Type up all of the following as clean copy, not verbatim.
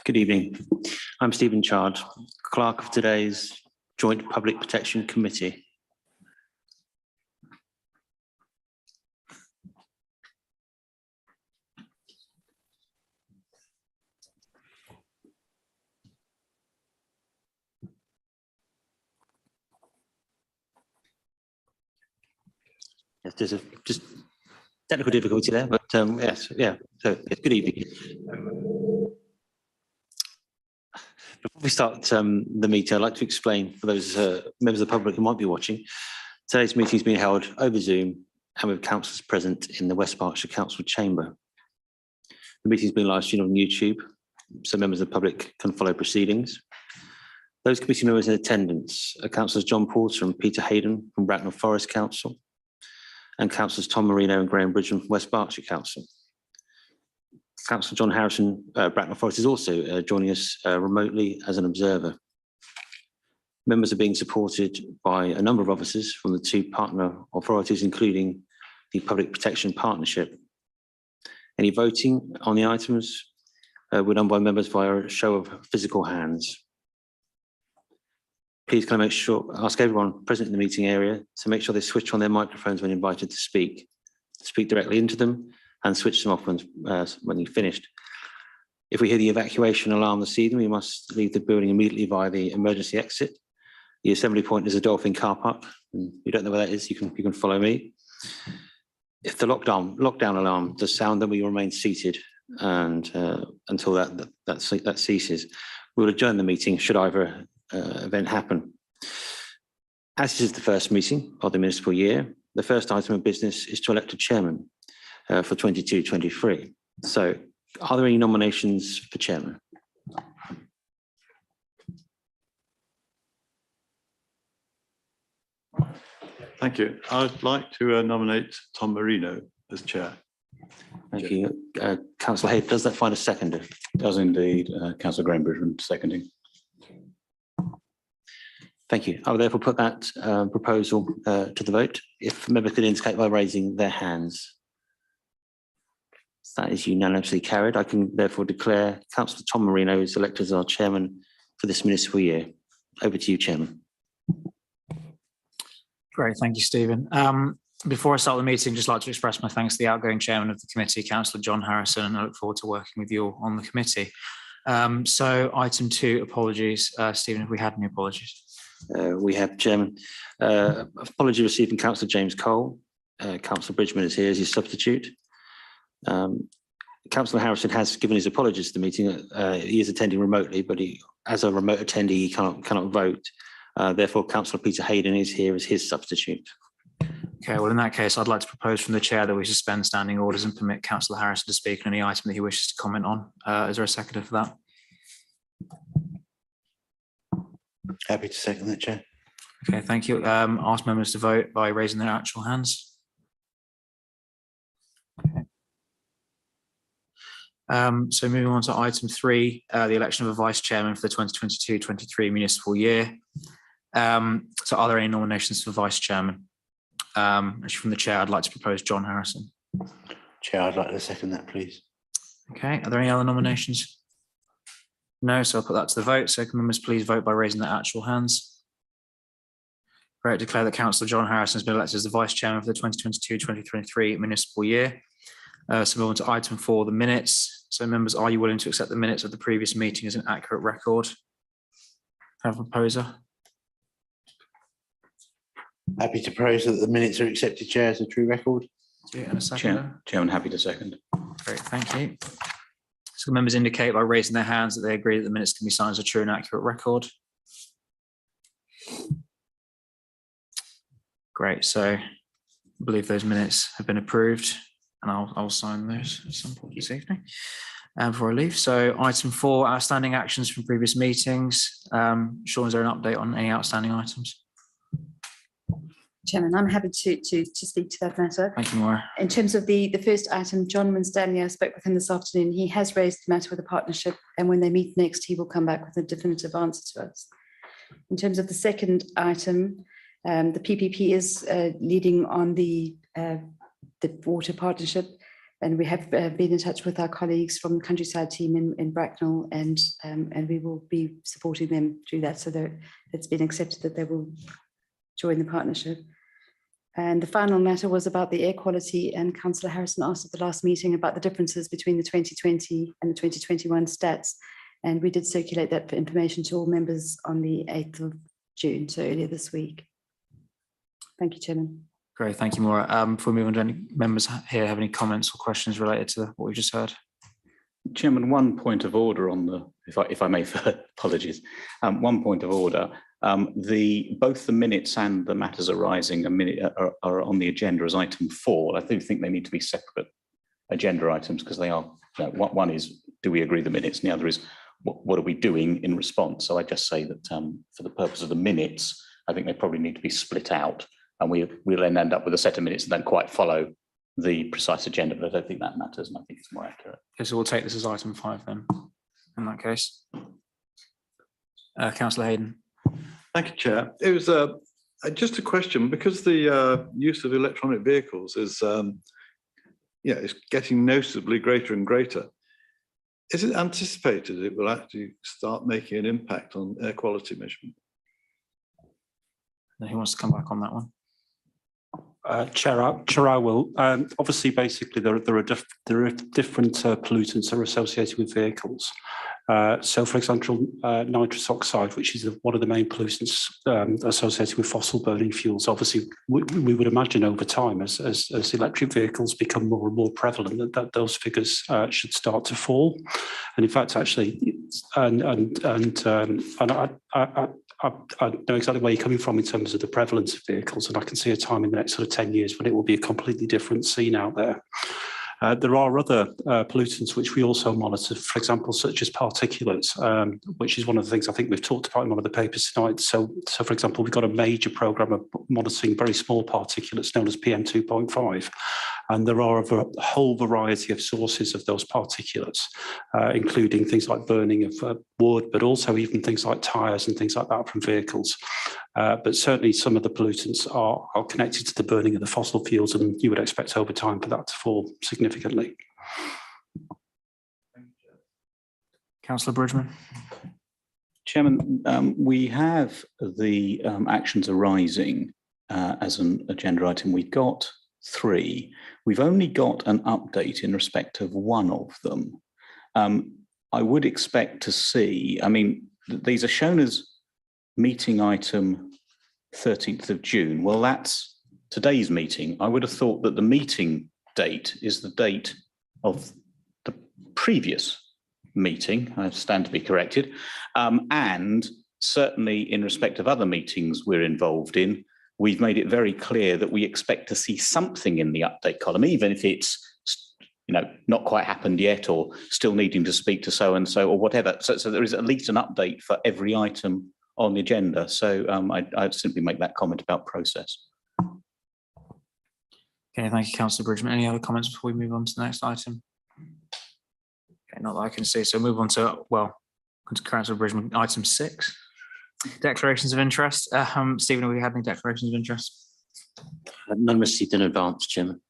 Good evening. I'm Stephen Chard, Clerk of today's Joint Public Protection Committee. Yes, there's a just technical difficulty there, but yes, yeah. So yes, good evening. Before we start the meeting, I'd like to explain for those members of the public who might be watching, today's meeting is being held over Zoom and with councillors present in the West Berkshire Council Chamber. The meeting is being live streamed on YouTube, so members of the public can follow proceedings. Those committee members in attendance are Councillors John Porter and Peter Hayden from Bracknell Forest Council, and Councillors Tom Marino and Graham Bridgeman from West Berkshire Council. Councillor John Harrison, Bracknell Forest, is also joining us remotely as an observer. Members are being supported by a number of officers from the two partner authorities, including the Public Protection Partnership. Any voting on the items were done by members via a show of physical hands. Please can I ask everyone present in the meeting area to make sure they switch on their microphones when invited to speak directly into them and switch them off when you've finished. If we hear the evacuation alarm this evening, we must leave the building immediately via the emergency exit. The assembly point is a Dolphin car park. And if you don't know where that is, you can follow me. If the lockdown alarm does sound, then we remain seated and until that ceases. We will adjourn the meeting should either event happen. As this is the first meeting of the municipal year, the first item of business is to elect a chairman for 22-23. So are there any nominations for chairman? Thank you. I'd like to nominate Tom Marino as chair. Thank you. Councillor Hayden, does that find a seconder? Does indeed. Councillor Graham Bridgeman seconding. Thank you. I will therefore put that proposal to the vote. If members could indicate by raising their hands. That is unanimously carried. I can therefore declare Councillor Tom Marino is elected as our chairman for this municipal year. Over to you, Chairman. Great, thank you, Stephen. Before I start the meeting, just like to express my thanks to the outgoing chairman of the committee, Councillor John Harrison, and I look forward to working with you all on the committee. So item 2, apologies. Stephen, have we had any apologies? We have, Chairman. Apology received from Councillor James Cole. Councillor Bridgeman is here as his substitute. Councillor Harrison has given his apologies to the meeting. He is attending remotely, but as a remote attendee, he cannot vote. Therefore, Councillor Peter Hayden is here as his substitute. Okay, well, in that case, I'd like to propose from the chair that we suspend standing orders and permit Councillor Harrison to speak on any item that he wishes to comment on. Is there a seconder for that? Happy to second that, Chair. Okay, thank you. Ask members to vote by raising their actual hands. Okay. So moving on to item 3, the election of a vice chairman for the 2022-23 municipal year. So are there any nominations for vice chairman? Actually, from the chair, I'd like to propose John Harrison. Chair, I'd like to second that, please. Okay, are there any other nominations? No, so I'll put that to the vote. So can members please vote by raising their actual hands. Great, declare that Councillor John Harrison has been elected as the vice chairman for the 2022-2023 municipal year. So move on to item 4, the minutes. So members, are you willing to accept the minutes of the previous meeting as an accurate record? Have a proposer? Happy to propose that the minutes are accepted, Chair, as a true record. And a seconder? Chairman, happy to second. Great, thank you. So members indicate by raising their hands that they agree that the minutes can be signed as a true and accurate record. Great, so I believe those minutes have been approved, and I'll sign those at some point this evening before I leave. So item 4, outstanding actions from previous meetings. Sean, is there an update on any outstanding items? Chairman, I'm happy to speak to that matter. Thank you, Maura. In terms of the first item, John Winstanley, I spoke with him this afternoon. He has raised the matter with the partnership, and when they meet next, he will come back with a definitive answer to us. In terms of the second item, the PPP is leading on the water partnership. And we have been in touch with our colleagues from the Countryside team in Bracknell, and we will be supporting them through that. So it's been accepted that they will join the partnership. And the final matter was about the air quality, and Councillor Harrison asked at the last meeting about the differences between the 2020 and the 2021 stats. And we did circulate that for information to all members on the 8th of June, so earlier this week. Thank you, Chairman. Great, thank you, Maura. Before we move on, do any members here have any comments or questions related to what we've just heard? Chairman, one point of order on the, if I may, apologies. One point of order. Both the minutes and the matters arising are on the agenda as item 4. I do think they need to be separate agenda items because they are. One is, do we agree the minutes, and the other is, what are we doing in response? So I just say that for the purpose of the minutes, I think they probably need to be split out, and we'll then end up with a set of minutes that don't quite follow the precise agenda, but I don't think that matters, and I think it's more accurate. Okay, so we'll take this as item 5 then, in that case. Councillor Hayden. Thank you, Chair. It was just a question, because the use of electronic vehicles is it's getting noticeably greater and greater. Is it anticipated it will actually start making an impact on air quality measurement? Who wants to come back on that one? Chair, I will. Obviously, basically, there are different pollutants that are associated with vehicles. So, for example, nitrous oxide, which is one of the main pollutants associated with fossil burning fuels. Obviously, we would imagine over time, as electric vehicles become more and more prevalent, that those figures should start to fall. And in fact, actually, I know exactly where you're coming from in terms of the prevalence of vehicles, and I can see a time in the next sort of 10 years when it will be a completely different scene out there. There are other pollutants which we also monitor, for example, such as particulates, which is one of the things I think we've talked about in one of the papers tonight. So for example, we've got a major programme of monitoring very small particulates known as PM2.5. And there are a whole variety of sources of those particulates, including things like burning of wood, but also even things like tyres and things like that from vehicles. But certainly some of the pollutants are connected to the burning of the fossil fuels, and you would expect over time for that to fall significantly. Councillor Bridgman. Chairman, we have the actions arising as an agenda item. We've got 3. We've only got an update in respect of one of them. I would expect to see, I mean, these are shown as meeting item 13th of June. Well, that's today's meeting. I would have thought that the meeting date is the date of the previous meeting. I stand to be corrected. And certainly in respect of other meetings we're involved in, we've made it very clear that we expect to see something in the update column, even if it's not quite happened yet or still needing to speak to so-and-so or whatever. So there is at least an update for every item on the agenda. So I'd simply make that comment about process. Okay, thank you, Councillor Bridgman. Any other comments before we move on to the next item? Okay, not that I can see. So move on to, Councillor Bridgman, item 6. Declarations of interest. Stephen, have we had any declarations of interest? None received in advance, Chairman.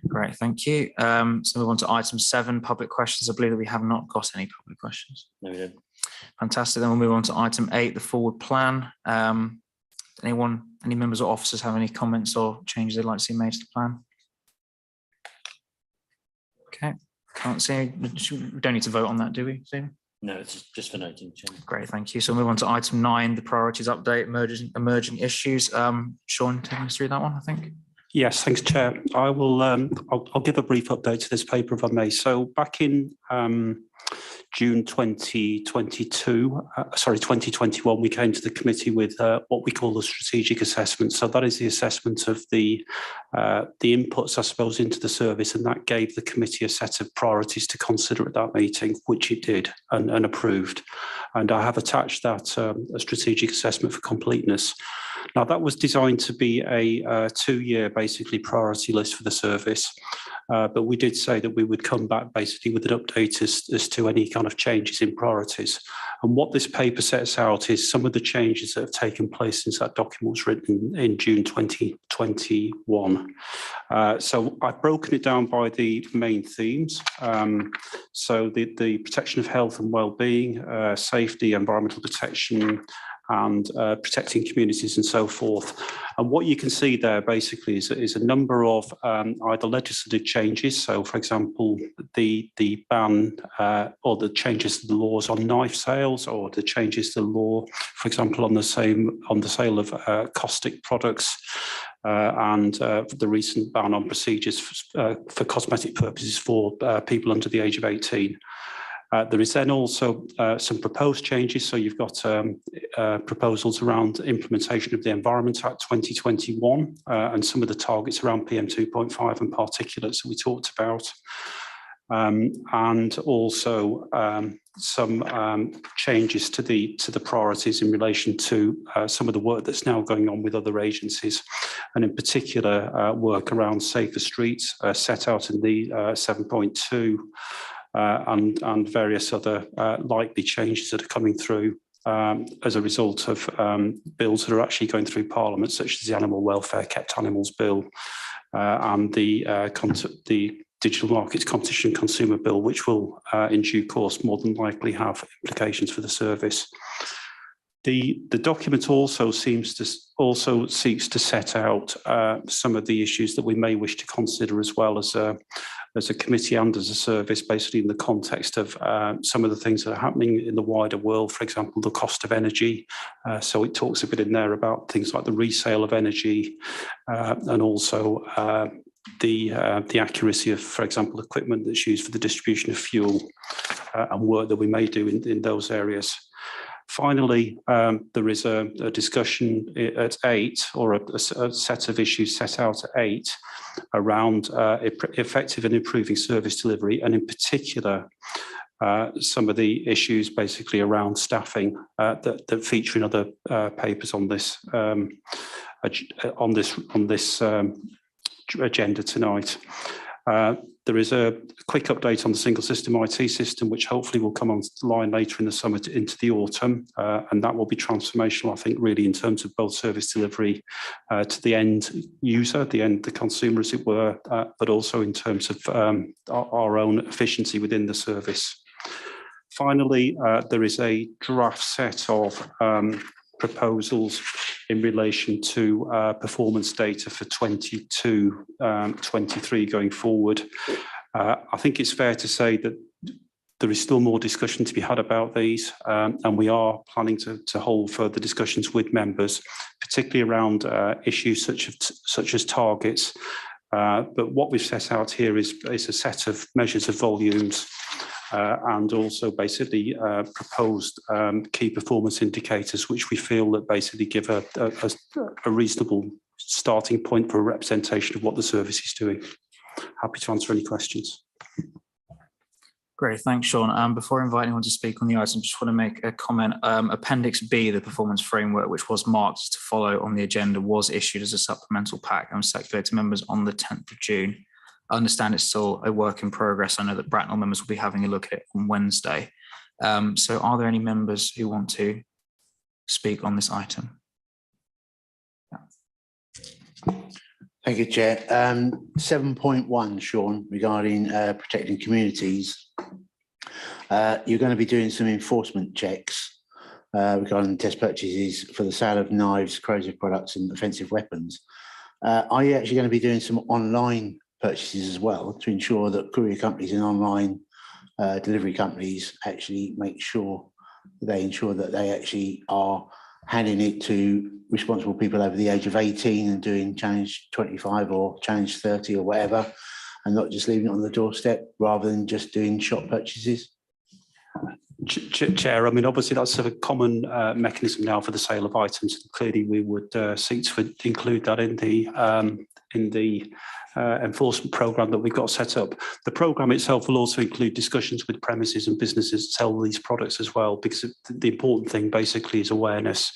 Great, thank you. So move on to item 7, public questions. I believe that we have not got any public questions. No, we don't. Fantastic. Then we'll move on to item 8, the forward plan. Any members or officers have any comments or changes they'd like to see made to the plan? Okay, can't see. We don't need to vote on that, do we, Stephen? No, it's just for noting, Chairman. Great, thank you. So we'll move on to item 9, the priorities update, emerging issues. Sean, taking us through that one, I think. Yes, thanks, Chair. I will. I'll give a brief update to this paper if I may. So back in June 2021, we came to the committee with what we call the strategic assessment. So that is the assessment of the inputs, I suppose, into the service, and that gave the committee a set of priorities to consider at that meeting, which it did and approved. And I have attached that a strategic assessment for completeness. Now, that was designed to be a 2-year, basically, priority list for the service. But we did say that we would come back basically with an update as to any kind of changes in priorities. And what this paper sets out is some of the changes that have taken place since that document was written in June 2021. So I've broken it down by the main themes. So the protection of health and well-being, safety, environmental protection, and protecting communities and so forth. And what you can see there basically is a number of either legislative changes. So, for example, the ban or the changes to the laws on knife sales, or the changes to the law, for example, on the sale of caustic products, and the recent ban on procedures for cosmetic purposes for people under the age of 18. There is then also some proposed changes. So you've got proposals around implementation of the Environment Act 2021 and some of the targets around PM 2.5 and particulates that we talked about. And also some changes to the priorities in relation to some of the work that's now going on with other agencies, and in particular work around safer streets set out in the 7.2. And various other likely changes that are coming through as a result of bills that are actually going through Parliament, such as the Animal Welfare Kept Animals Bill and the Digital Markets Competition and Consumer Bill, which will in due course more than likely have implications for the service. The document also seeks to set out some of the issues that we may wish to consider as well as a committee and as a service, basically in the context of some of the things that are happening in the wider world, for example, the cost of energy. So it talks a bit in there about things like the resale of energy and also the accuracy of, for example, equipment that's used for the distribution of fuel and work that we may do in those areas. Finally, there is a discussion at 8, or a set of issues set out at 8 around effective and improving service delivery, and in particular, some of the issues basically around staffing that feature in other papers on this agenda tonight. There is a quick update on the single system IT system, which hopefully will come online later in the summer into the autumn, and that will be transformational, I think, really in terms of both service delivery to the end user, the consumer, as it were, but also in terms of our own efficiency within the service. Finally, there is a draft set of proposals in relation to performance data for 22-23 going forward. I think it's fair to say that there is still more discussion to be had about these, and we are planning to hold further discussions with members, particularly around issues such as targets. But what we've set out here is a set of measures of volumes and also basically proposed key performance indicators, which we feel that basically give a reasonable starting point for a representation of what the service is doing. Happy to answer any questions. Great, thanks, Sean. Before I invite anyone to speak on the item, just want to make a comment. Appendix B, the performance framework, which was marked as to follow on the agenda, was issued as a supplemental pack and was circulated to members on the 10th of June. I understand it's still a work in progress. I know that Bracknell members will be having a look at it on Wednesday. So are there any members who want to speak on this item? Thank you, Chair. 7.1, Sean, regarding protecting communities. You're going to be doing some enforcement checks regarding test purchases for the sale of knives, corrosive products and offensive weapons. Are you actually going to be doing some online purchases as well to ensure that courier companies and online delivery companies actually make sure they ensure that they actually are handing it to responsible people over the age of 18 and doing challenge 25 or challenge 30 or whatever, and not just leaving it on the doorstep rather than just doing shop purchases? Chair, I mean, obviously that's a common mechanism now for the sale of items. Clearly, we would seek to include that in the enforcement programme that we've got set up. The programme itself will also include discussions with premises and businesses that sell these products as well, because the important thing basically is awareness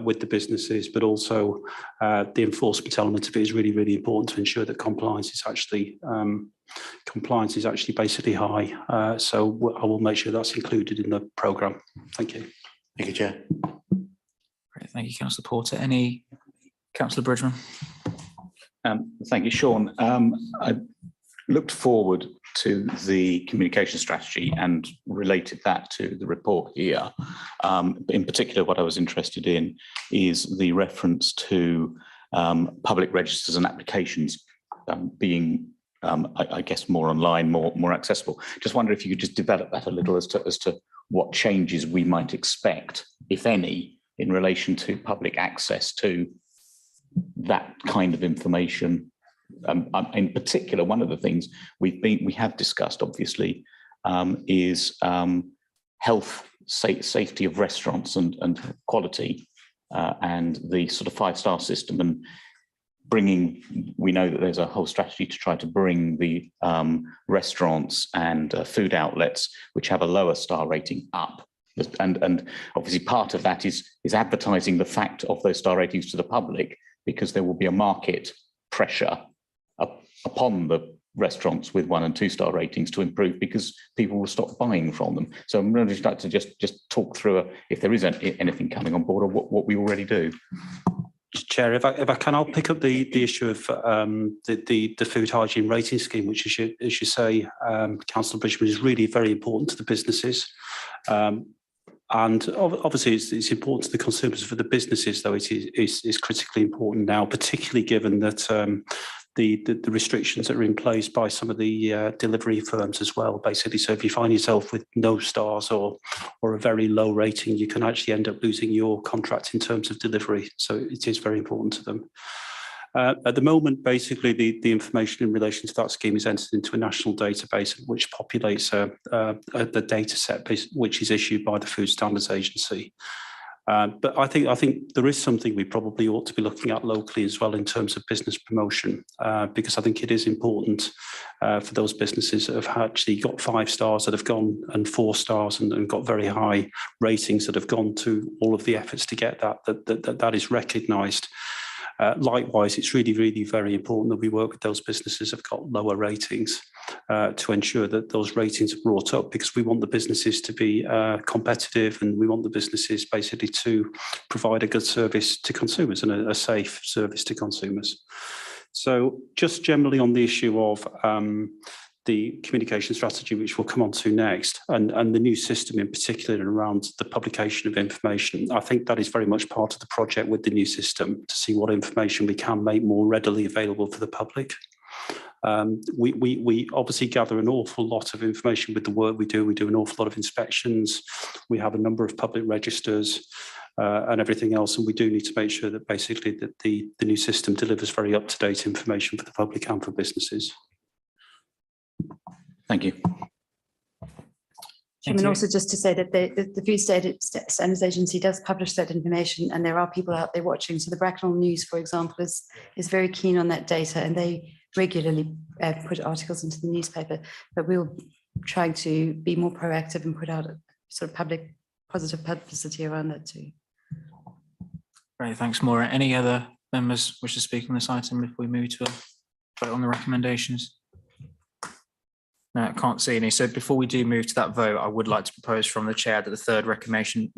with the businesses, but also the enforcement element of it is really, really important to ensure that compliance is actually basically high. So I will make sure that's included in the programme. Thank you. Thank you, Chair. Great, thank you, Councillor Porter. Any Councillor Bridgman? Thank you, Sean. I looked forward to the communication strategy and related that to the report here. In particular, what I was interested in is the reference to public registers and applications being, I guess, more online, more accessible. Just wonder if you could just develop that a little as to what changes we might expect, if any, in relation to public access to that kind of information. In particular, one of the things we have discussed, obviously, is health, safety of restaurants and quality, and the sort of 5-star system, and we know that there's a whole strategy to try to bring the restaurants and food outlets which have a lower star rating up. And obviously part of that is advertising the fact of those star ratings to the public, because there will be a market pressure upon the restaurants with 1 and 2 star ratings to improve, because people will stop buying from them. So I'm really like to just talk through if there is anything coming on board, or what we already do. Chair, if I can, I'll pick up the issue of the food hygiene rating scheme, which, as you say, Councillor Bridgman, is really very important to the businesses. And obviously, it's important to the consumers. For the businesses, though, it is critically important now, particularly given that the restrictions that are in place by some of the delivery firms as well, basically. So if you find yourself with no stars or a very low rating, you can actually end up losing your contract in terms of delivery. So it is very important to them. At the moment, basically, the information in relation to that scheme is entered into a national database which populates the data set which is issued by the Food Standards Agency. But I think there is something we probably ought to be looking at locally as well in terms of business promotion, because I think it is important for those businesses that have actually got 5 stars that have gone, and 4 stars and got very high ratings that have gone to all of the efforts to get that is recognised. Likewise, it's really very important that we work with those businesses that have got lower ratings to ensure that those ratings are brought up, because we want the businesses to be competitive, and we want the businesses basically to provide a good service to consumers and a safe service to consumers. So just generally on the issue of the communication strategy, which we'll come on to next, and the new system in particular around the publication of information, I think that is very much part of the project with the new system, to see what information we can make more readily available for the public. We obviously gather an awful lot of information with the work we do. We do an awful lot of inspections. We have a number of public registers and everything else, and we do need to make sure that basically that the new system delivers very up-to-date information for the public and for businesses. Thank you. And also just to say that the Food Standards Agency does publish that information, and there are people out there watching. So the Bracknell News, for example, is very keen on that data, and they regularly put articles into the newspaper. But we'll try to be more proactive and put out a sort of positive publicity around that too. Great, thanks, Maura. Any other members wish to speak on this item before we move to a vote on the recommendations? No, I can't see any. So before we do move to that vote, I would like to propose from the chair that the third recommendation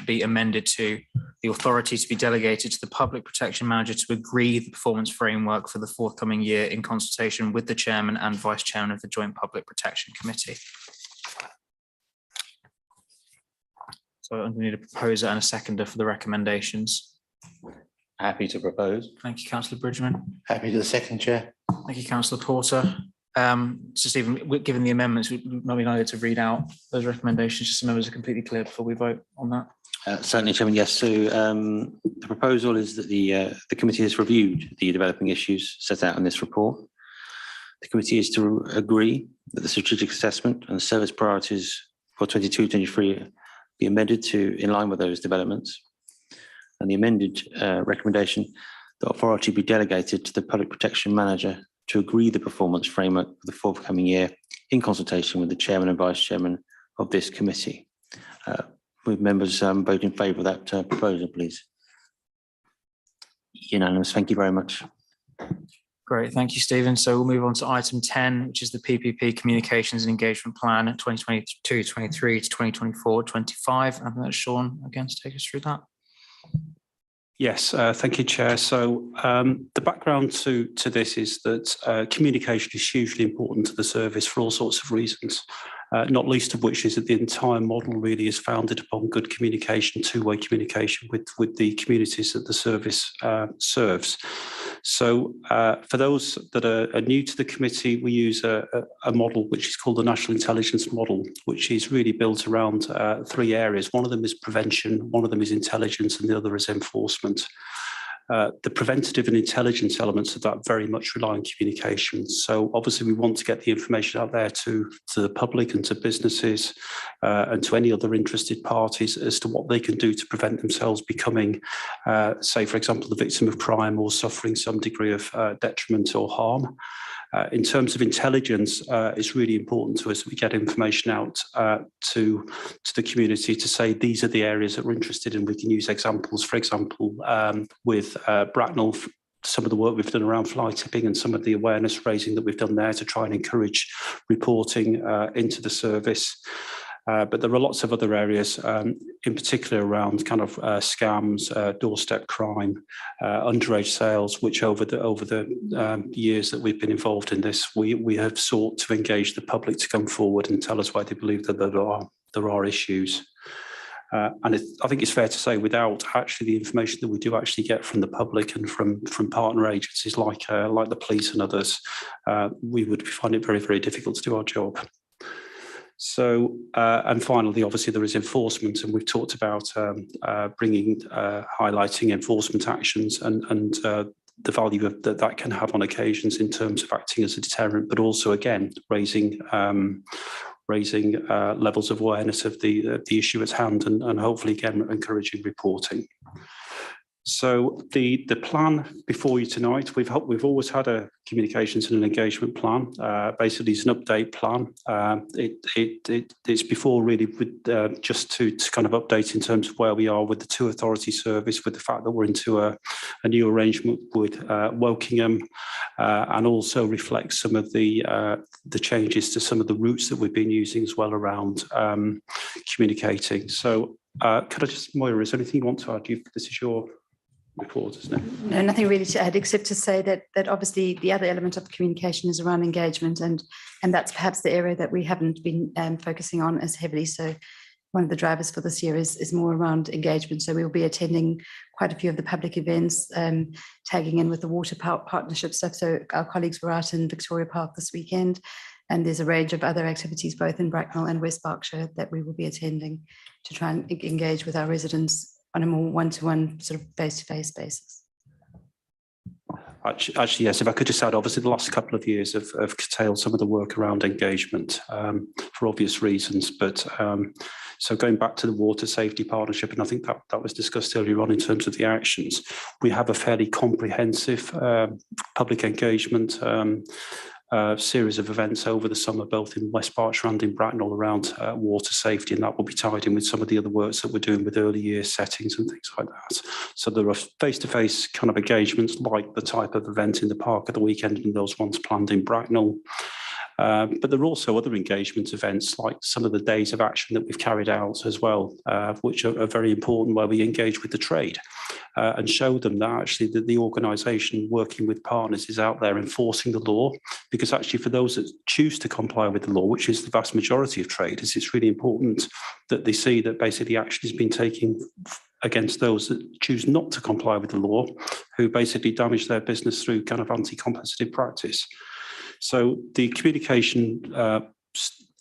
be amended to the authority to be delegated to the Public Protection Manager to agree the performance framework for the forthcoming year in consultation with the chairman and vice chairman of the Joint Public Protection Committee. So I'm going to need a proposer and a seconder for the recommendations. Happy to propose. Thank you, Councillor Bridgman. Happy to the second, Chair. Thank you, Councillor Porter. So Stephen, given the amendments, we might be able to read out those recommendations just so members are completely clear before we vote on that. Certainly, Chairman, yes. So the proposal is that the committee has reviewed the developing issues set out in this report. The committee is to agree that the strategic assessment and service priorities for 22-23 be amended to in line with those developments. And the amended recommendation, the authority be delegated to the Public Protection Manager to agree the performance framework for the forthcoming year in consultation with the chairman and vice chairman of this committee. Would members vote in favour of that proposal, please? Unanimous. Thank you very much. Great, thank you, Stephen. So we'll move on to item 10, which is the PPP Communications and Engagement Plan 2022-23 to 2024-25. And that's Sean again to take us through that. Yes, thank you, Chair. So the background to this is that communication is hugely important to the service for all sorts of reasons, not least of which is that the entire model really is founded upon good communication, two-way communication with the communities that the service serves. So for those that are new to the committee, we use a model which is called the National Intelligence Model, which is really built around three areas. One of them is prevention, one of them is intelligence, and the other is enforcement. The preventative and intelligence elements of that very much rely on communication. So obviously we want to get the information out there to the public and to businesses and to any other interested parties as to what they can do to prevent themselves becoming, say, for example, the victim of crime or suffering some degree of detriment or harm. In terms of intelligence, it's really important to us that we get information out to the community to say these are the areas that we're interested in. We can use examples, for example, with Bracknell, some of the work we've done around fly tipping and some of the awareness raising that we've done there to try and encourage reporting into the service. But there are lots of other areas, in particular around kind of scams, doorstep crime, underage sales, which over the years that we've been involved in this, we have sought to engage the public to come forward and tell us why they believe that there are issues. And I think it's fair to say, without actually the information that we do actually get from the public and from partner agencies like the police and others, we would find it very, very difficult to do our job. So, and finally, obviously, there is enforcement, and we've talked about highlighting enforcement actions and the value that can have on occasions in terms of acting as a deterrent, but also, again, raising levels of awareness of the issue at hand and hopefully, again, encouraging reporting. So the plan before you tonight, we've always had a communications and an engagement plan. Basically, it's an update plan. It's before really with, just to kind of update in terms of where we are with the two authority service, with the fact that we're into a new arrangement with Wokingham, and also reflect some of the changes to some of the routes that we've been using as well around communicating. So could I just, Moira, is there anything you want to add? This is your report, isn't it? No, nothing really to add, except to say that obviously the other element of communication is around engagement, and that's perhaps the area that we haven't been focusing on as heavily. So one of the drivers for this year is more around engagement. So we'll be attending quite a few of the public events, tagging in with the water partnership stuff. So our colleagues were out in Victoria Park this weekend, and there's a range of other activities both in Bracknell and West Berkshire that we will be attending to try and engage with our residents on a more one-to-one sort of face-to-face basis. Actually, yes, if I could just add, obviously the last couple of years have curtailed some of the work around engagement for obvious reasons. But so going back to the water safety partnership, and I think that was discussed earlier on in terms of the actions, we have a fairly comprehensive public engagement series of events over the summer, both in West Berkshire and in Bracknell around water safety, and that will be tied in with some of the other works that we're doing with early year settings and things like that. So there are face-to-face kind of engagements like the type of event in the park at the weekend and those ones planned in Bracknell. But there are also other engagement events like some of the days of action that we've carried out as well, which are very important, where we engage with the trade and show them that actually the organisation working with partners is out there enforcing the law, because actually for those that choose to comply with the law, which is the vast majority of traders, it's really important that they see that basically action has been taken against those that choose not to comply with the law, who basically damage their business through kind of anti-competitive practice. So the communication work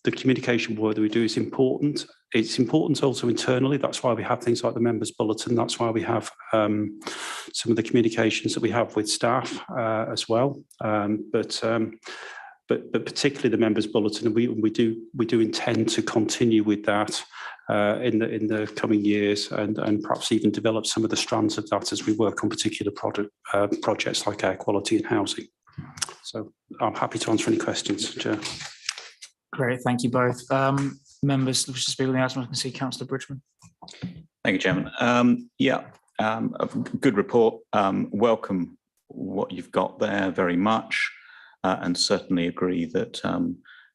that we do is important. It's important also internally. That's why we have things like the members' bulletin. That's why we have some of the communications that we have with staff as well. But particularly the members' bulletin, and we do intend to continue with that in the coming years, and perhaps even develop some of the strands of that as we work on particular projects like air quality and housing. So I'm happy to answer any questions, Chair. Great, thank you both. Members, wish to speak on the item. I can see Councillor Bridgman. Thank you, Chairman. A good report. Welcome what you've got there very much, and certainly agree that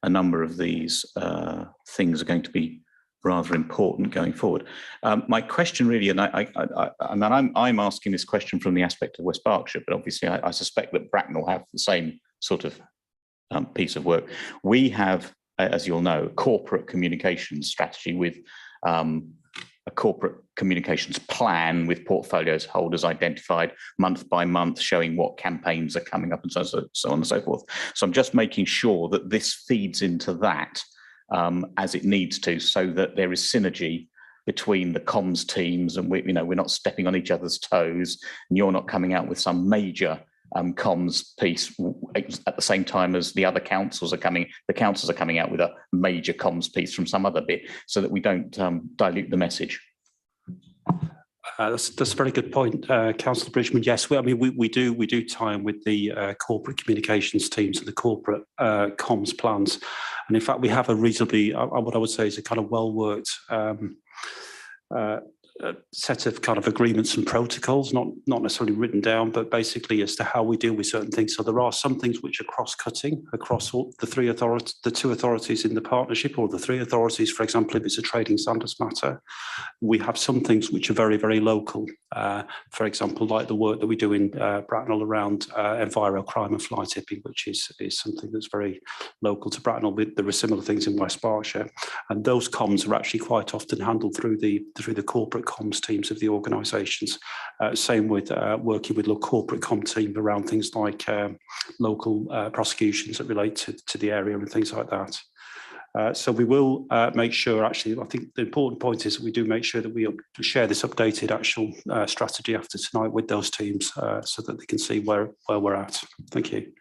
a number of these things are going to be rather important going forward. My question really, and I'm asking this question from the aspect of West Berkshire, but obviously I suspect that Bracknell have the same sort of piece of work. We have, as you'll know, corporate communications strategy with a corporate communications plan with portfolios holders identified month by month, showing what campaigns are coming up and so on and so forth. So I'm just making sure that this feeds into that as it needs to, so that there is synergy between the comms teams, and we're not stepping on each other's toes, and you're not coming out with some major comms piece at the same time as the other councils are coming. The councils are coming out with a major comms piece from some other bit, so that we don't dilute the message. That's a very good point, Councillor Bridgman. Yes, we do tie in with the corporate communications teams and the corporate comms plans, and in fact we have a reasonably, what I would say is a kind of well worked set of kind of agreements and protocols, not necessarily written down, but basically as to how we deal with certain things. So there are some things which are cross-cutting across all the two authorities in the partnership, or the three authorities. For example, if it's a trading standards matter, we have some things which are very, very local. For example, like the work that we do in Bracknell around enviro crime and fly tipping, which is something that's very local to Bracknell. There are similar things in West Berkshire, and those comms are actually quite often handled through the corporate comms teams of the organisations. Same with working with the corporate comm team around things like local prosecutions that relate to the area and things like that. So we will make sure, actually, I think the important point is that we do make sure that we share this updated actual strategy after tonight with those teams so that they can see where we're at. Thank you.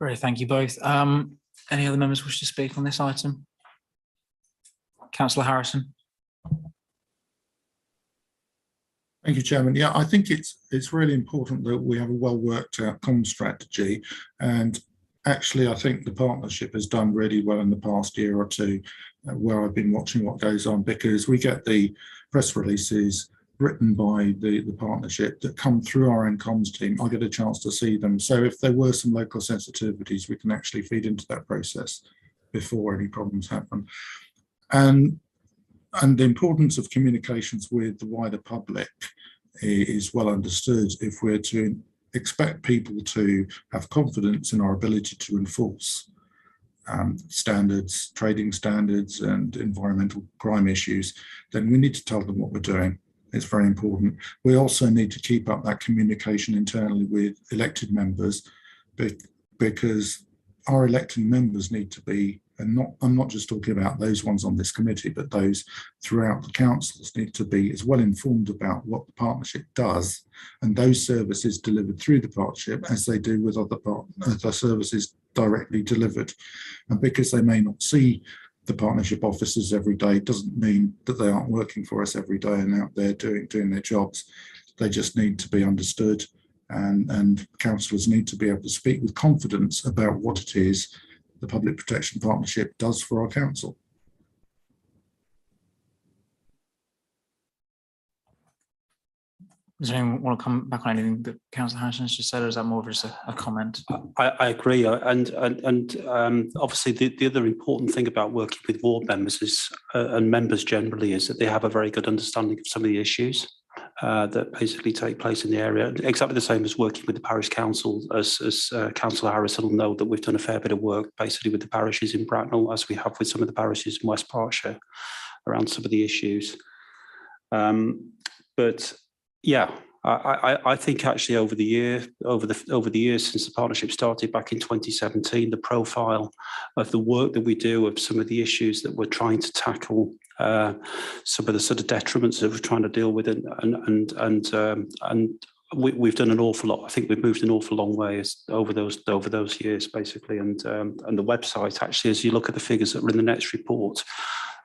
Great, thank you both. Any other members wish to speak on this item? Councillor Harrison. Thank you, Chairman. Yeah, I think it's really important that we have a well worked out comms strategy, and actually I think the partnership has done really well in the past year or two, where I've been watching what goes on, because we get the press releases written by the partnership that come through our own comms team. I get a chance to see them. So if there were some local sensitivities, we can actually feed into that process before any problems happen. And the importance of communications with the wider public is well understood if we're to expect people to have confidence in our ability to enforce standards, trading standards and environmental crime issues. Then we need to tell them what we're doing. It's very important. We also need to keep up that communication internally with elected members, because our elected members need to be, and I'm not just talking about those ones on this committee, but those throughout the councils need to be as well informed about what the partnership does and those services delivered through the partnership as they do with other services directly delivered. And because they may not see the partnership officers every day, doesn't mean that they aren't working for us every day and out there doing their jobs. They just need to be understood, and councillors need to be able to speak with confidence about what it is the Public Protection Partnership does for our council. Does anyone want to come back on anything that Councillor Harrison has just said, or is that more of just a comment? I agree, and obviously the other important thing about working with ward members is and members generally is that they have a very good understanding of some of the issues that basically take place in the area. Exactly the same as working with the parish council, as Councillor Harrison will know that we've done a fair bit of work basically with the parishes in Bracknell, as we have with some of the parishes in West Berkshire around some of the issues. But yeah, I think actually over the years since the partnership started back in 2017, the profile of the work that we do, of some of the issues that we're trying to tackle, some of the sort of detriments that we're trying to deal with, and we've done an awful lot. I think we've moved an awful long way over those years, basically. And the website, actually, as you look at the figures that were in the next report,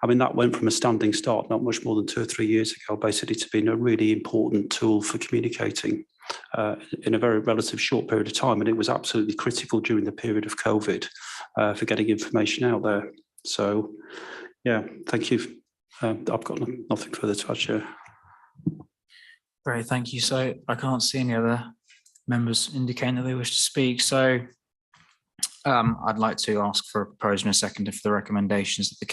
I mean, that went from a standing start not much more than 2 or 3 years ago, basically, to being a really important tool for communicating in a very relative short period of time. And it was absolutely critical during the period of COVID for getting information out there. So, yeah, thank you. I've got nothing further to add, Chair. Great, thank you. So I can't see any other members indicating that they wish to speak. So I'd like to ask for a proposal and a second for the recommendations that the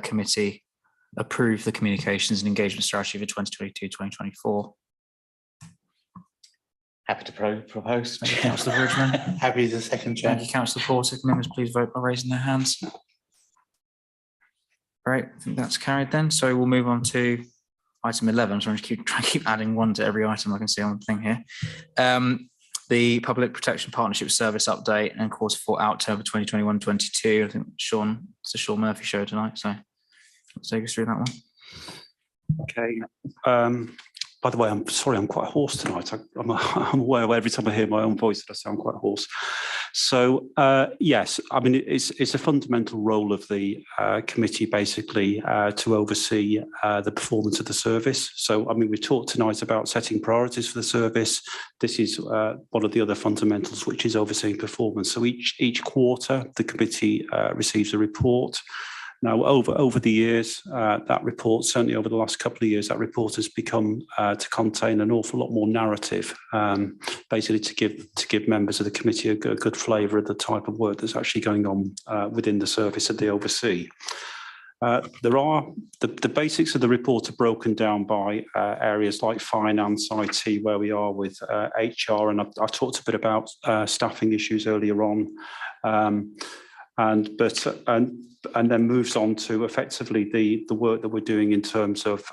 committee approve the communications and engagement strategy for 2022-2024. Happy to propose. Thank you, Councillor Bridgman. Happy as a second, Chair. Thank you, Councillor Porter. Can members please vote by raising their hands? Great, I think that's carried then. So we'll move on to item 11. So I'm just trying to keep adding one to every item I can see on the thing here. The Public Protection Partnership Service update and quarter 4 outturn for 2021-22. I think it's the Sean Murphy show tonight. So let's take us through that one. Okay. By the way, I'm sorry, I'm quite hoarse tonight. I'm aware every time I hear my own voice that I sound quite hoarse. So yes, I mean, it's a fundamental role of the committee basically to oversee the performance of the service. So, I mean, we talked tonight about setting priorities for the service. This is one of the other fundamentals, which is overseeing performance. So each quarter, the committee receives a report. Now, over the years, that report, certainly over the last couple of years, that report has become to contain an awful lot more narrative, basically to give members of the committee a good flavour of the type of work that's actually going on within the service that they oversee. There are the basics of the report are broken down by areas like finance, IT, where we are with HR, and I talked a bit about staffing issues earlier on. And then moves on to effectively the work that we're doing in terms of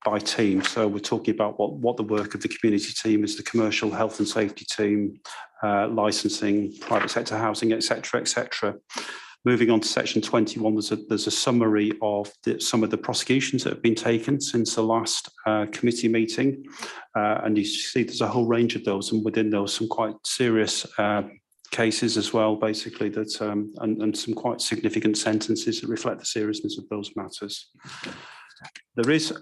by team. So we're talking about what the work of the community team is, the commercial health and safety team, licensing, private sector housing, etc., etc. Moving on to section 21, there's a summary of some of the prosecutions that have been taken since the last committee meeting, and you see there's a whole range of those, and within those some quite serious cases as well, basically, that and some quite significant sentences that reflect the seriousness of those matters. There is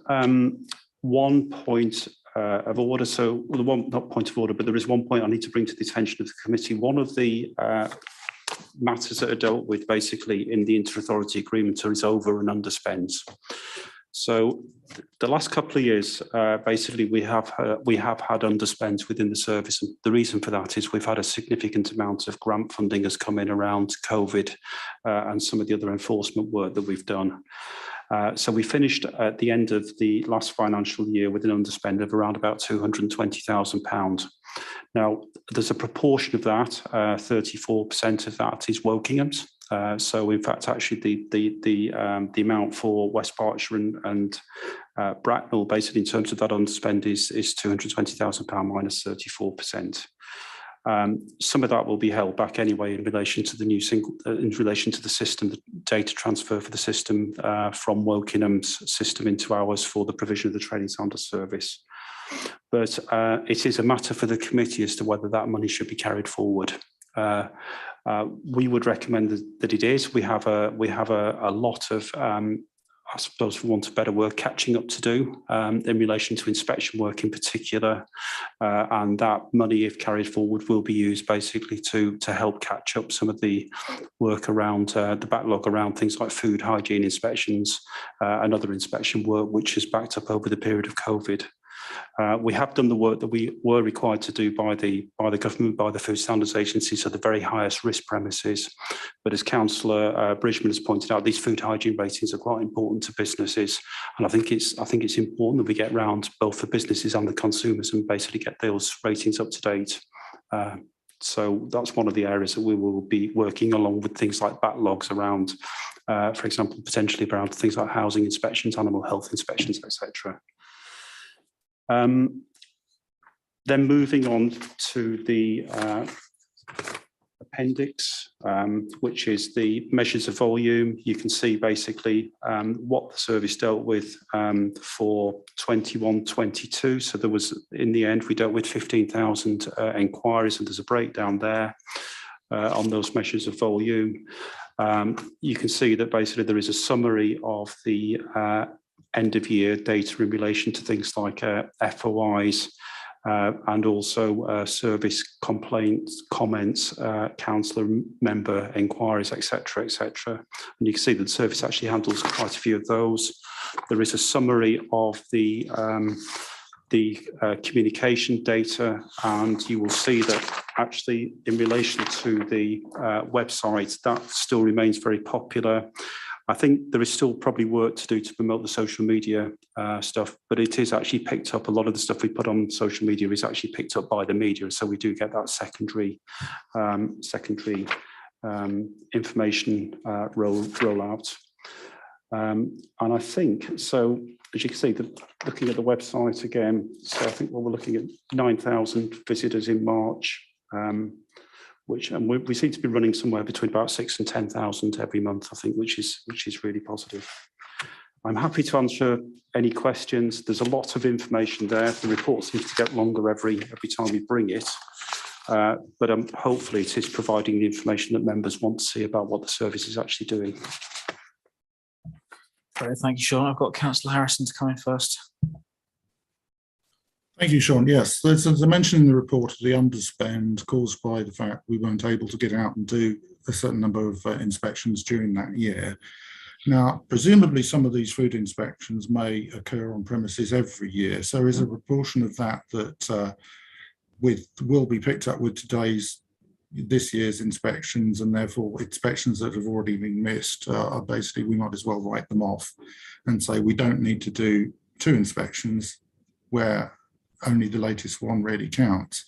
one point of order. So, well, not point of order, but there is one point I need to bring to the attention of the committee. One of the matters that are dealt with basically in the inter-authority agreement is over and underspends. So the last couple of years, basically, we have had underspends within the service. And the reason for that is we've had a significant amount of grant funding has come in around COVID and some of the other enforcement work that we've done. So we finished at the end of the last financial year with an underspend of around about £220,000. Now, there's a proportion of that, 34% of that is Wokingham's. So in fact, actually the amount for West Berkshire and Bracknell, basically in terms of that underspend is £220,000 minus 34%. Some of that will be held back anyway in relation to the new in relation to the system, the data transfer for the system from Wokingham's system into ours for the provision of the training standards service. But it is a matter for the committee as to whether that money should be carried forward. We would recommend that it is. We have a lot of, I suppose, for want of better word, catching up to do in relation to inspection work in particular, and that money, if carried forward, will be used basically to help catch up some of the work around the backlog around things like food hygiene inspections and other inspection work, which is backed up over the period of COVID. We have done the work that we were required to do by the government, by the Food Standards Agency, so the very highest risk premises. But as Councillor Bridgman has pointed out, these food hygiene ratings are quite important to businesses, and I think it's important that we get round both the businesses and the consumers and basically get those ratings up to date. So that's one of the areas that we will be working along with things like backlogs around, for example, potentially around things like housing inspections, animal health inspections, etc. Then moving on to the appendix, which is the measures of volume. You can see basically what the service dealt with for 21-22. So there was, in the end, we dealt with 15,000 enquiries, and there's a breakdown there on those measures of volume. You can see that basically there is a summary of the end of year data in relation to things like FOIs and also service complaints, comments, councillor member inquiries, etc., etc. And you can see that the service actually handles quite a few of those. There is a summary of the communication data, and you will see that actually in relation to the website, that still remains very popular. I think there is still probably work to do to promote the social media stuff, but it is actually picked up. A lot of the stuff we put on social media is actually picked up by the media, so we do get that secondary information rollout. And I think, so as you can see, looking at the website again, so I think we're looking at 9,000 visitors in March, which we seem to be running somewhere between about 6,000 and 10,000 every month, I think, which is really positive. I'm happy to answer any questions. There's a lot of information there. The report seems to get longer every time we bring it, but hopefully it is providing the information that members want to see about what the service is actually doing. Great, thank you, Sean. I've got Councillor Harrison to come in first. Thank you, Sean. Yes, there's a mention in the report of the underspend caused by the fact we weren't able to get out and do a certain number of inspections during that year. Now, presumably some of these food inspections may occur on premises every year. So is a proportion of that will be picked up with this year's inspections, and therefore inspections that have already been missed are basically, we might as well write them off and say we don't need to do 2 inspections where only the latest one really counts?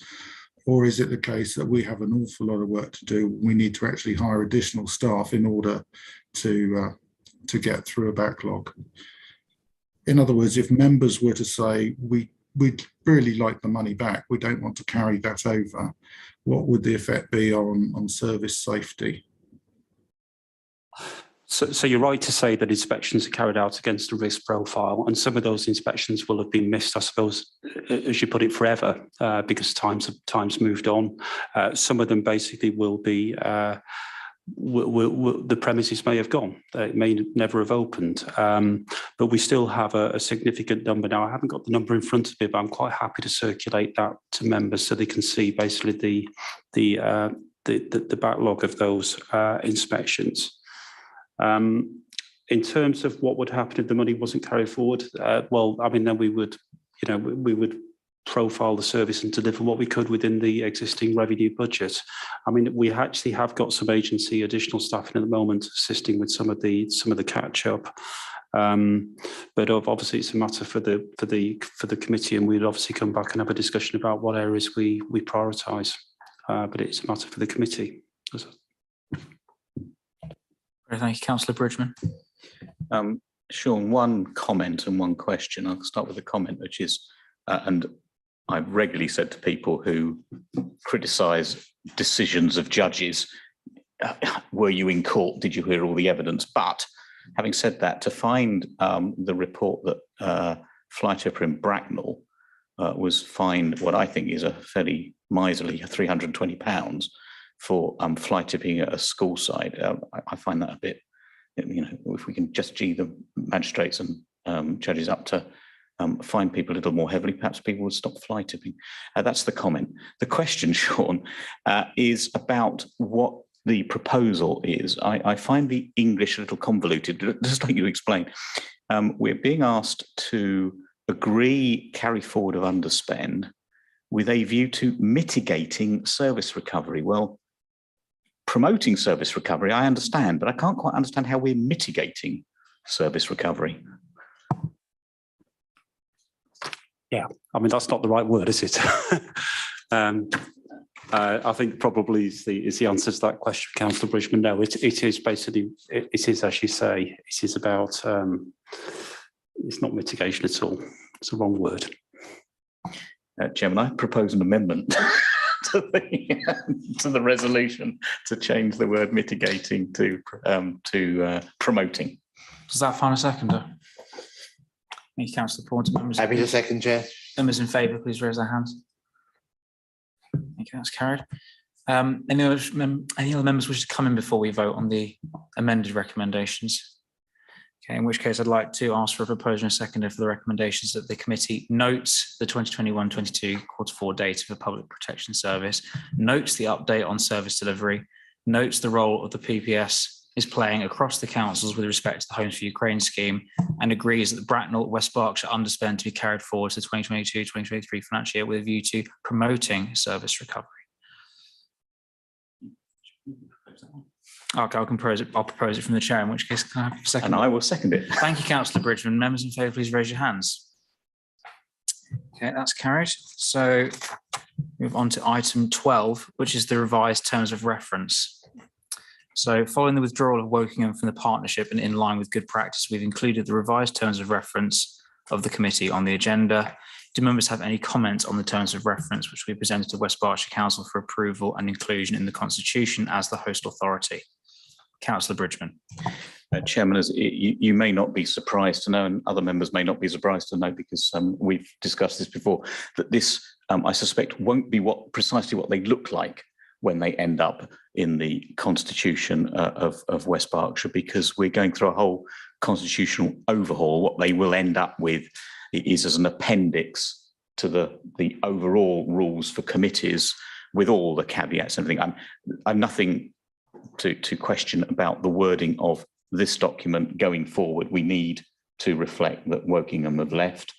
Or is it the case that we have an awful lot of work to do? We need to actually hire additional staff in order to get through a backlog. In other words, if members were to say, we'd really like the money back, we don't want to carry that over, what would the effect be on service safety? So you're right to say that inspections are carried out against a risk profile, and some of those inspections will have been missed, I suppose, as you put it, forever, because time's moved on. Some of them basically will be, the premises may have gone, it may never have opened, but we still have a significant number. Now, I haven't got the number in front of me, but I'm quite happy to circulate that to members so they can see basically the backlog of those inspections. In terms of what would happen if the money wasn't carried forward, well, I mean, then we would profile the service and deliver what we could within the existing revenue budget. I mean, we actually have got some agency additional staff in at the moment assisting with some of the catch up. But obviously it's a matter for the committee, and we'd obviously come back and have a discussion about what areas we prioritise. But it's a matter for the committee. Thank you, Councillor Bridgman. Sean, one comment and one question. I'll start with a comment, which is, and I've regularly said to people who criticise decisions of judges, were you in court? Did you hear all the evidence? But having said that, to find the report that fly tipper in Bracknell was fined what I think is a fairly miserly £320 for fly tipping at a school site, I find that a bit, if we can just gee the magistrates and judges up to fine people a little more heavily, perhaps people would stop fly tipping. That's the comment. The question, Sean, is about what the proposal is. I find the English a little convoluted, just like you explained. We're being asked to agree carry forward of underspend with a view to mitigating service recovery. Well, promoting service recovery, I understand, but I can't quite understand how we're mitigating service recovery. Yeah, I mean, that's not the right word, is it? I think probably is the answer to that question, Councillor Bridgman. No, it is basically, it is, as you say, it is about, it's not mitigation at all. It's the wrong word. Chairman, I propose an amendment to the resolution to change the word mitigating to promoting. Does that find a seconder? Thank you, Councillor Porter. Members, Happy to second, Chair. members in favour, please raise their hands. Thank you, that's carried. Any other members wish to come in before we vote on the amended recommendations? Okay, in which case I'd like to ask for a proposal and a seconder for the recommendations that the committee notes the 2021-22 Q4 data for Public Protection Service, notes the update on service delivery, notes the role of the PPS is playing across the councils with respect to the Homes for Ukraine scheme, and agrees that the Bracknell West Berkshire underspend to be carried forward to the 2022-2023 financial year with a view to promoting service recovery. Okay, I'll propose it from the chair, in which case can I have a second? And I will second it. Thank you, Councillor Bridgman. Members in favour, please raise your hands. Okay, that's carried. So move on to item 12, which is the revised terms of reference. So following the withdrawal of Wokingham from the partnership and in line with good practice, we've included the revised terms of reference of the committee on the agenda. Do members have any comments on the terms of reference which we presented to West Berkshire Council for approval and inclusion in the constitution as the host authority? Councillor Bridgman. Chairman, as you may not be surprised to know, and other members may not be surprised to know, because we've discussed this before, that this, I suspect, won't be precisely what they look like when they end up in the constitution of West Berkshire, because we're going through a whole constitutional overhaul. What they will end up with is as an appendix to the overall rules for committees, with all the caveats and everything. I'm nothing to question about the wording of this document going forward. We need to reflect that Wokingham have left.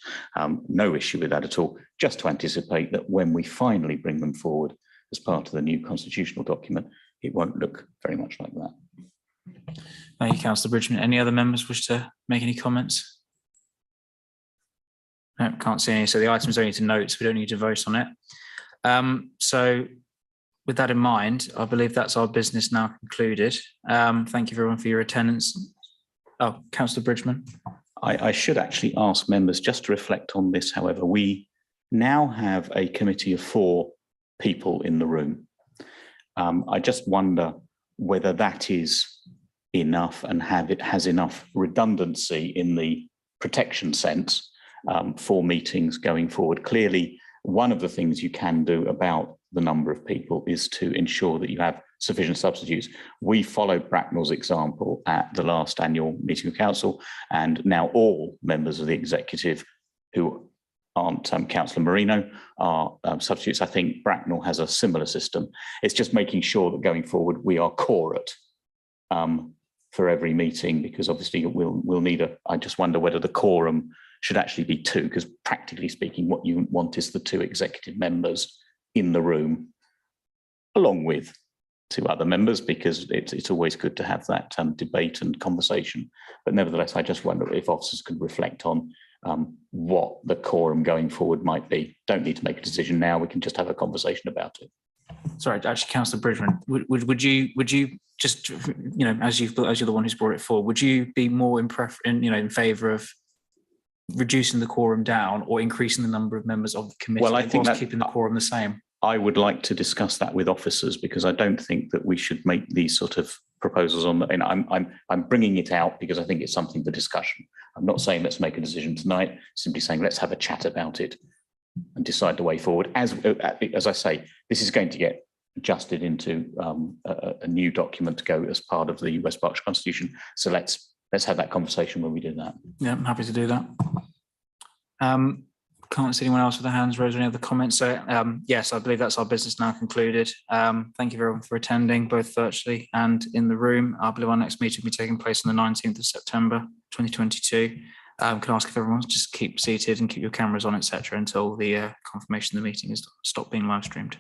No issue with that at all. Just to anticipate that when we finally bring them forward as part of the new constitutional document, it won't look very much like that. Thank you, Councillor Bridgman. Any other members wish to make any comments? No, can't see any. So the items only to notes. We don't need to vote on it. So with that in mind, I believe that's our business now concluded. Thank you everyone for your attendance. Oh, Councillor Bridgman. I should actually ask members just to reflect on this. However, we now have a committee of 4 people in the room. I just wonder whether that is enough and has enough redundancy in the protection sense for meetings going forward. Clearly, one of the things you can do about the number of people is to ensure that you have sufficient substitutes. We followed Bracknell's example at the last annual meeting of council, and now all members of the executive who aren't Councillor Marino are substitutes. I think Bracknell has a similar system. It's just making sure that going forward we are quorate for every meeting, because obviously we'll need I just wonder whether the quorum should actually be 2, because practically speaking, what you want is the 2 executive members in the room, along with 2 other members, because it's always good to have that debate and conversation. But nevertheless, I just wonder if officers could reflect on what the quorum going forward might be. Don't need to make a decision now. We can just have a conversation about it. Sorry, actually, Councillor Bridgman, would you just, as you're the one who's brought it forward, would you be more in favour of reducing the quorum down or increasing the number of members of the committee? Well, I think that keeping the quorum the same. I would like to discuss that with officers, because I don't think that we should make these sort of proposals on. And I'm bringing it out because I think it's something for discussion. I'm not saying let's make a decision tonight. Simply saying let's have a chat about it and decide the way forward. As I say, this is going to get adjusted into a new document to go as part of the West Berkshire Constitution. So let's have that conversation when we do that. Yeah, I'm happy to do that. Can't see anyone else with their hands raised or any other comments. So yes, I believe that's our business now concluded. Thank you everyone for attending, both virtually and in the room. I believe our next meeting will be taking place on the 19th of September 2022. Can I ask if everyone just keep seated and keep your cameras on, etc., until the confirmation the meeting is stopped being live streamed.